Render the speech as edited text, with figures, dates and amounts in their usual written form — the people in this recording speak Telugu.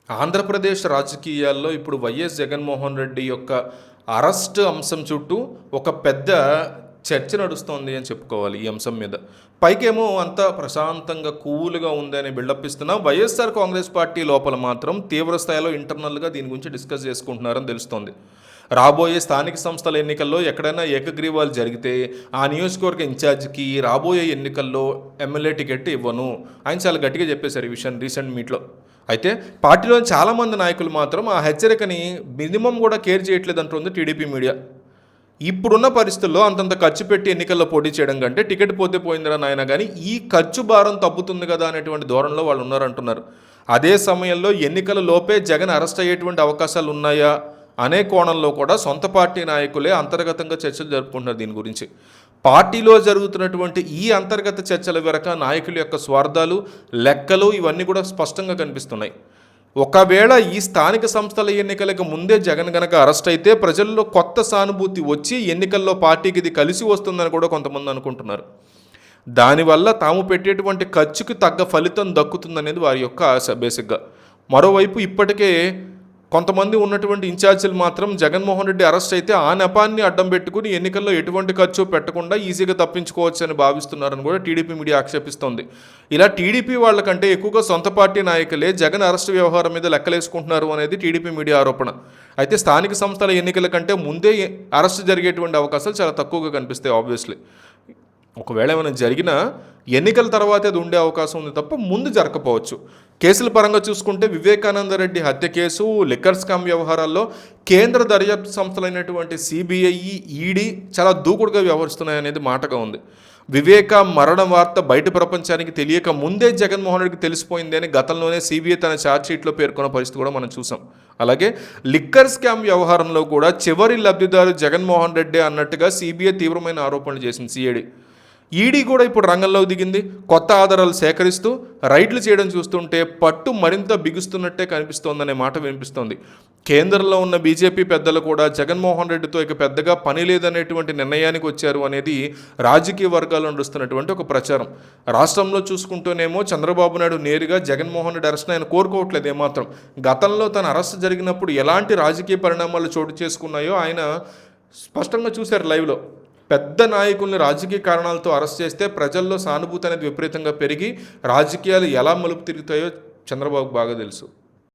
ఆంధ్రప్రదేశ్ రాజకీయాల్లో ఇప్పుడు వైఎస్ జగన్మోహన్ రెడ్డి యొక్క అరెస్ట్ అంశం చుట్టూ ఒక పెద్ద చర్చ నడుస్తోంది అని చెప్పుకోవాలి ఈ అంశం మీద. పైకేమో అంతా ప్రశాంతంగా కూల్గా ఉందని బిల్డప్ ఇస్తున్నా వైఎస్ఆర్ కాంగ్రెస్ పార్టీ లోపల మాత్రం తీవ్ర స్థాయిలో ఇంటర్నల్గా దీని గురించి డిస్కస్ చేసుకుంటున్నారని తెలుస్తోంది. రాబోయే స్థానిక సంస్థల ఎన్నికల్లో ఎక్కడైనా ఏకగ్రీవాలు జరిగితే ఆ నియోజకవర్గ ఇన్ఛార్జికి రాబోయే ఎన్నికల్లో ఎమ్మెల్యే టికెట్ ఇవ్వను ఆయన చాలా గట్టిగా చెప్పేశారు ఈ విషయం రీసెంట్ మీట్లో. అయితే పార్టీలోని చాలామంది నాయకులు మాత్రం ఆ హెచ్చరికని మినిమం కూడా కేర్ చేయట్లేదు అంటుంది టీడీపీ మీడియా. ఇప్పుడున్న పరిస్థితుల్లో అంతంత ఖర్చు పెట్టి ఎన్నికల్లో పోటీ చేయడం కంటే టికెట్ పోతే పోయిందిరా నాయన, కానీ ఈ ఖర్చు భారం తప్పుతుంది కదా అనేటువంటి ధోరణిలో వాళ్ళు ఉన్నారంటున్నారు. అదే సమయంలో ఎన్నికల లోపే జగన్ అరెస్ట్ అయ్యేటువంటి అవకాశాలు ఉన్నాయా అనే కోణంలో కూడా సొంత పార్టీ నాయకులే అంతర్గతంగా చర్చలు జరుపుకుంటున్నారు దీని గురించి. పార్టీలో జరుగుతున్నటువంటి ఈ అంతర్గత చర్చల వెనక నాయకుల యొక్క స్వార్థాలు, లెక్కలు ఇవన్నీ కూడా స్పష్టంగా కనిపిస్తున్నాయి. ఒకవేళ ఈ స్థానిక సంస్థల ఎన్నికలకు ముందే జగన్ గనక అరెస్ట్ అయితే ప్రజల్లో కొత్త సానుభూతి వచ్చి ఎన్నికల్లో పార్టీకి ఇది కలిసి వస్తుందని కూడా కొంతమంది అనుకుంటున్నారు. దానివల్ల తాము పెట్టేటువంటి ఖర్చుకు తగ్గ ఫలితం దక్కుతుందనేది వారి యొక్క ఆశ బేసిక్గా. మరోవైపు ఇప్పటికే కొంతమంది ఉన్నటువంటి ఇన్ఛార్జీలు మాత్రం జగన్మోహన్ రెడ్డి అరెస్ట్ అయితే ఆ నెపాన్ని అడ్డం పెట్టుకుని ఎన్నికల్లో ఎటువంటి ఖర్చు పెట్టకుండా ఈజీగా తప్పించుకోవచ్చు అని భావిస్తున్నారని కూడా టీడీపీ మీడియా ఆక్షేపిస్తోంది. ఇలా టీడీపీ వాళ్ళకంటే ఎక్కువగా సొంత పార్టీ నాయకులే జగన్ అరెస్ట్ వ్యవహారం మీద లెక్కలేసుకుంటున్నారు అనేది టీడీపీ మీడియా ఆరోపణ. అయితే స్థానిక సంస్థల ఎన్నికల కంటే ముందే అరెస్ట్ జరిగేటువంటి అవకాశాలు చాలా తక్కువగా కనిపిస్తాయి. ఆబ్వియస్లీ ఒకవేళ ఏమైనా జరిగినా ఎన్నికల తర్వాతే అది ఉండే అవకాశం ఉంది తప్ప ముందు జరగకపోవచ్చు. కేసుల పరంగా చూసుకుంటే వివేకానందరెడ్డి హత్య కేసు, లిక్కర్ స్కామ్ వ్యవహారాల్లో కేంద్ర దర్యాప్తు సంస్థలైనటువంటి సిబిఐ, ఈడీ చాలా దూకుడుగా వ్యవహరిస్తున్నాయనేది మాటగా ఉంది. వివేక మరణ వార్త బయట ప్రపంచానికి తెలియక ముందే జగన్మోహన్ రెడ్డికి తెలిసిపోయింది అని గతంలోనే సిబిఐ తన ఛార్జ్షీట్లో పేర్కొన్న పరిస్థితి కూడా మనం చూసాం. అలాగే లిక్కర్ స్కామ్ వ్యవహారంలో కూడా చివరి లబ్ధిదారు జగన్మోహన్ రెడ్డి అన్నట్టుగా సిబిఐ తీవ్రమైన ఆరోపణలు చేసింది సిఐడి. ఈడీ కూడా ఇప్పుడు రంగంలోకి దిగింది. కొత్త ఆధారాలు సేకరిస్తూ రైడ్లు చేయడం చూస్తుంటే పట్టు మరింత బిగుస్తున్నట్టే కనిపిస్తోందనే మాట వినిపిస్తోంది. కేంద్రంలో ఉన్న బీజేపీ పెద్దలు కూడా జగన్మోహన్ రెడ్డితో ఇక పెద్దగా పని లేదనేటువంటి నిర్ణయానికి వచ్చారు అనేది రాజకీయ వర్గాల్లో నడుస్తున్నటువంటి ఒక ప్రచారం. రాష్ట్రంలో చూసుకుంటూనేమో చంద్రబాబు నాయుడు నేరుగా జగన్మోహన్ రెడ్డి అరెస్ట్ ఆయన కోరుకోవట్లేదు ఏమాత్రం. గతంలో తన అరెస్ట్ జరిగినప్పుడు ఎలాంటి రాజకీయ పరిణామాలు చోటు చేసుకున్నాయో ఆయన స్పష్టంగా చూశారు లైవ్లో. పెద్ద నాయకుల్ని రాజకీయ కారణాలతో అరెస్ట్ చేస్తే ప్రజల్లో సానుభూతి అనేది విపరీతంగా పెరిగి రాజకీయాలు ఎలా మలుపు తిరుగుతాయో చంద్రబాబు బాగా తెలుసు.